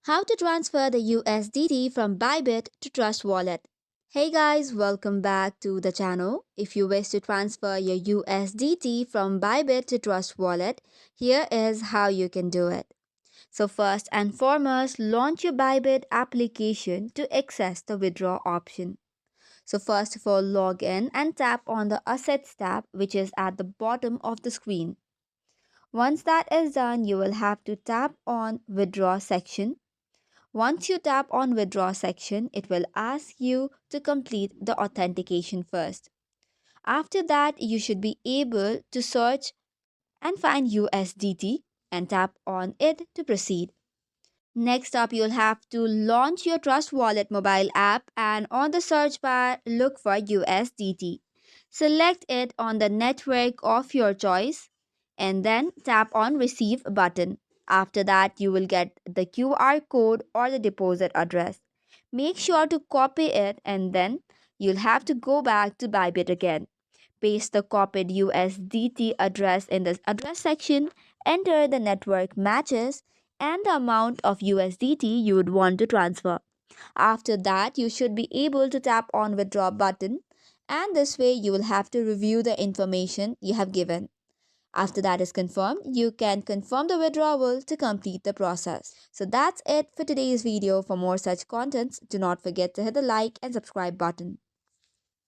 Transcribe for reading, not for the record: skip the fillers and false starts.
How to transfer the USDT from Bybit to Trust Wallet. Hey guys, welcome back to the channel. If you wish to transfer your USDT from Bybit to Trust Wallet, here is how you can do it. So first and foremost, launch your Bybit application to access the withdraw option. So first of all, log in and tap on the Assets tab, which is at the bottom of the screen. Once that is done, you will have to tap on Withdraw section. Once you tap on withdraw section, it will ask you to complete the authentication first. After that, you should be able to search and find USDT and tap on it to proceed. Next up, you'll have to launch your Trust Wallet mobile app and on the search bar, look for USDT. Select it on the network of your choice and then tap on Receive button. After that, you will get the QR code or the deposit address. Make sure to copy it and then you'll have to go back to Bybit again. Paste the copied USDT address in the address section, enter the network matches and the amount of USDT you would want to transfer. After that, you should be able to tap on withdraw button and this way you will have to review the information you have given. After that is confirmed, you can confirm the withdrawal to complete the process. So that's it for today's video. For more such contents, do not forget to hit the like and subscribe button.